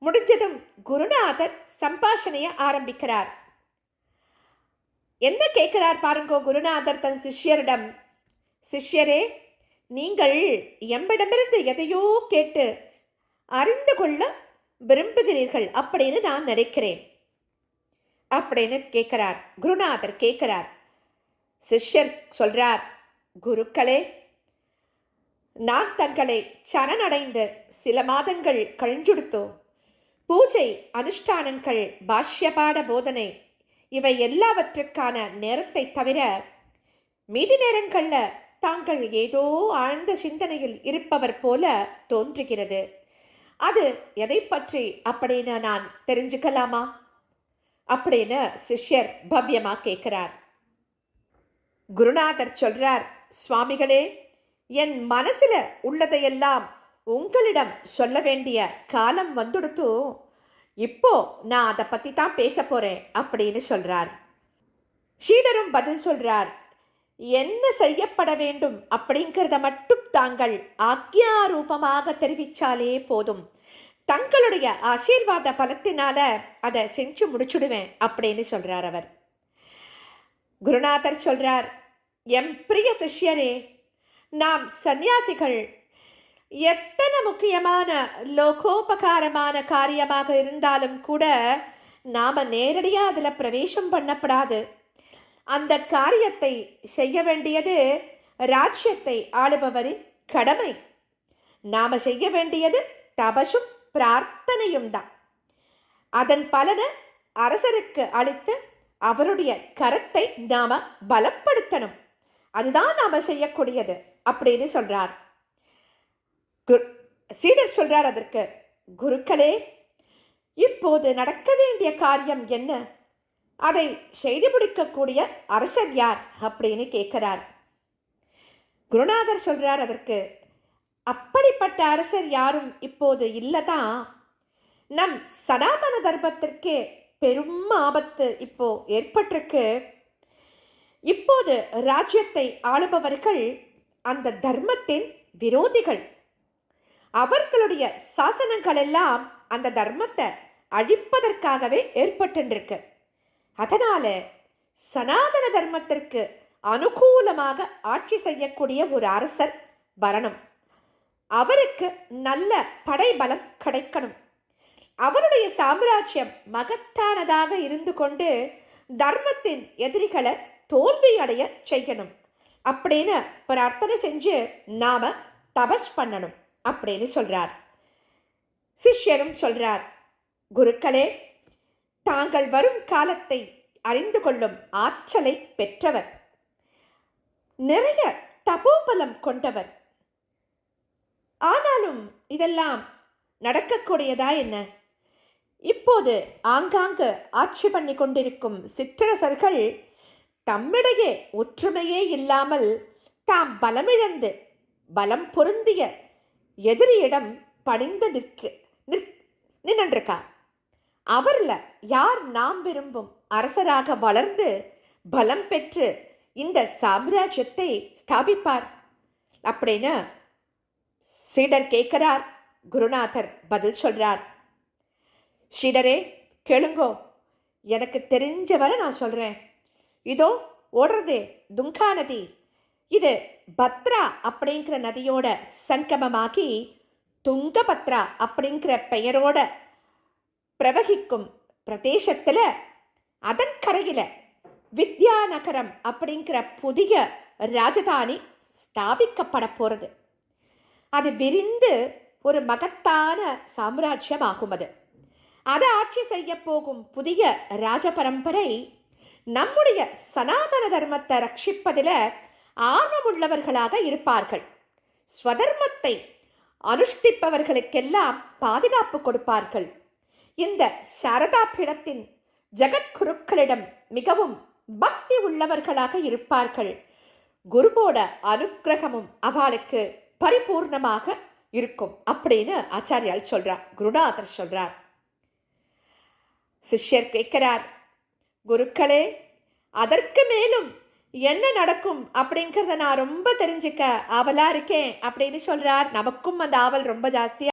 முடிஞ்சதும் குருநாதர் சம்பாஷணைய ஆரம்பிக்கிறார். என்ன கேட்கிறார் பாருங்கோ குருநாதர் தன் சிஷ்யரிடம். சிஷ்யரே, நீங்கள் எம்மிடமிருந்து எதையோ கேட்டு அறிந்து கொள்ள விரும்புகிறீர்கள் அப்படின்னு நான் நினைக்கிறேன் அப்படின்னு கேட்கிறார். குருநாதர் கேட்கிறார். சிஷ்யர் சொல்றார், குருக்களே, நான் தங்களை சரணடைந்து சில மாதங்கள் கழிஞ்சுடுத்தோ. பூஜை அனுஷ்டானங்கள், பாஷ்யபாட போதனை இவை எல்லாவற்றுக்கான நேரத்தை தவிர மீதி நேரங்களில் தாங்கள் ஏதோ ஆழ்ந்த சிந்தனையில் இருப்பவர் போல தோன்றுகிறது. அது எதை பற்றி அப்படின்னு நான் தெரிஞ்சுக்கலாமா அப்படின்னு சிஷ்யர் பவ்யமா கேட்கிறார். குருநாதர் சொல்றார், சுவாமிகளே, என் மனசுல உள்ளதையெல்லாம் உங்களிடம் சொல்ல வேண்டிய காலம் வந்துடுத்து. இப்போ நான் அதை பத்தி தான் பேச போறேன் அப்படின்னு சொல்றார். சீடரும் பதில் சொல்றார், என்ன செய்யப்பட வேண்டும் அப்படிங்கிறத மட்டும் தாங்கள் ஆக்ஞா ரூபமாக தெரிவிச்சாலே போதும். தங்களுடைய ஆசீர்வாத பலத்தினால அதை செஞ்சு முடிச்சுடுவேன் அப்படின்னு சொல்றார் அவர். குருநாதர் சொல்றார், எம் பிரிய சிஷ்யரே, நாம் சந்நியாசிகள் எத்தனை முக்கியமான லோகோபகாரமான காரியமாக இருந்தாலும் கூட நாம நேரடியாக அதில் பிரவேசம் பண்ணப்படாது. அந்த காரியத்தை செய்ய வேண்டியது ராஜ்யத்தை ஆளுபவரின் கடமை. நாம செய்ய வேண்டியது தபசும் பிரார்த்தனையும் தான். அதன் பலனை அரசருக்கு அளித்து அவருடைய கரத்தை நாம பலப்படுத்தணும். அதுதான் நாம செய்யக்கூடியது அப்படின்னு சொல்றார். சீடர் சொல்றார் அதற்கு, குருக்களே, இப்போது நடக்க வேண்டிய காரியம் என்ன? அதை செய்து முடிக்கக்கூடிய அரசர் யார் அப்படின்னு கேட்கிறார். குருநாதர் சொல்றார் அதற்கு, அப்படிப்பட்ட அரசர் யாரும் இப்போது இல்லதான். நம் சனாதன தர்மத்திற்கே பெரும் ஆபத்து இப்போ ஏற்பட்டிருக்கு. இப்போது ராஜ்யத்தை ஆளுபவர்கள் அந்த தர்மத்தின் விரோதிகள். அவர்களுடைய சாசனங்கள் எல்லாம் அந்த தர்மத்தை அழிப்பதற்காகவே ஏற்பட்டிருக்கு. அதனால சனாதன தர்மத்திற்கு அனுகூலமாக ஆட்சி செய்யக்கூடிய ஒரு அரசர் வரணும். அவருக்கு நல்ல படைபலம் கிடைக்கணும். அவருடைய சாம்ராஜ்யம் மகத்தானதாக இருந்து கொண்டு தர்மத்தின் எதிரிகளை தோல்வி அடைய செய்யணும் அப்படின்னு பிரார்த்தனை செஞ்சு நாம தபஸ் பண்ணணும் அப்படின்னு சொல்றார். சிஷ்யரும் சொல்றார், குருக்களே, தாங்கள் வரும் காலத்தை அறிந்து கொள்ளும் ஆற்றலை பெற்றவர், நிறைய தபோபலம் கொண்டவர். ஆனாலும் இதெல்லாம் நடக்கக்கூடியதா என்ன? இப்போது ஆங்காங்கு ஆட்சி பண்ணி கொண்டிருக்கும் சிற்றரசர்கள் தம்மிடையே ஒற்றுமையே இல்லாமல் தாம் பலமிழந்து பலம் பொருந்திய எதிரியிடம் பணிந்து நின்றிருக்கா. அவர்ல யார் நாம் விரும்பும் அரசராக வளர்ந்து பலம் பெற்று இந்த சாம்ராஜ்யத்தை ஸ்தாபிப்பார் அப்படின்னு சீடர் கேட்கிறார். குருநாதர் பதில் சொல்றார், சீடரே, கேளுங்கோ, எனக்கு தெரிஞ்சவரை நான் சொல்றேன். இதோ ஓடுறதே துங்கா நதி. இது பத்ரா அப்படிங்கிற நதியோட சங்கமமாகி துங்கபத்ரா அப்படிங்கிற பெயரோட பிரவகிக்கும் பிரதேசத்துல அதன் கரையில வித்யாநகரம் அப்படிங்கிற புதிய ராஜதானி ஸ்தாபிக்கப்பட போறது. அது விரிந்து ஒரு மகத்தான சாம்ராஜ்யம் ஆகும். அதை ஆட்சி செய்ய போகும் புதிய ராஜ பரம்பரை நம்முடைய சனாதன தர்மத்தை ரட்சிப்பதில் ஆர்வமுள்ளவர்களாக இருப்பார்கள். ஸ்வதர்மத்தை அனுஷ்டிப்பவர்களுக்கெல்லாம் பாதுகாப்பு கொடுப்பார்கள். இந்த சாரதா பீடத்தின் ஜகத்குருக்களிடம் மிகவும் பக்தி உள்ளவர்களாக இருப்பார்கள். குருவோட அனுக்கிரகமும் அவளுக்கு பரிபூர்ணமாக இருக்கும் அப்படின்னு ஆச்சாரியால் சொல்றார். குருநாதர் சொல்றார். சிஷ்யர் கேட்கிறார், குருக்களே, அதற்கு மேலும் என்ன நடக்கும் அப்படிங்கிறத நான் ரொம்ப தெரிஞ்சுக்க ஆவலா இருக்கேன் அப்படின்னு சொல்றார். நமக்கும் அந்த ஆவல் ரொம்ப ஜாஸ்தியா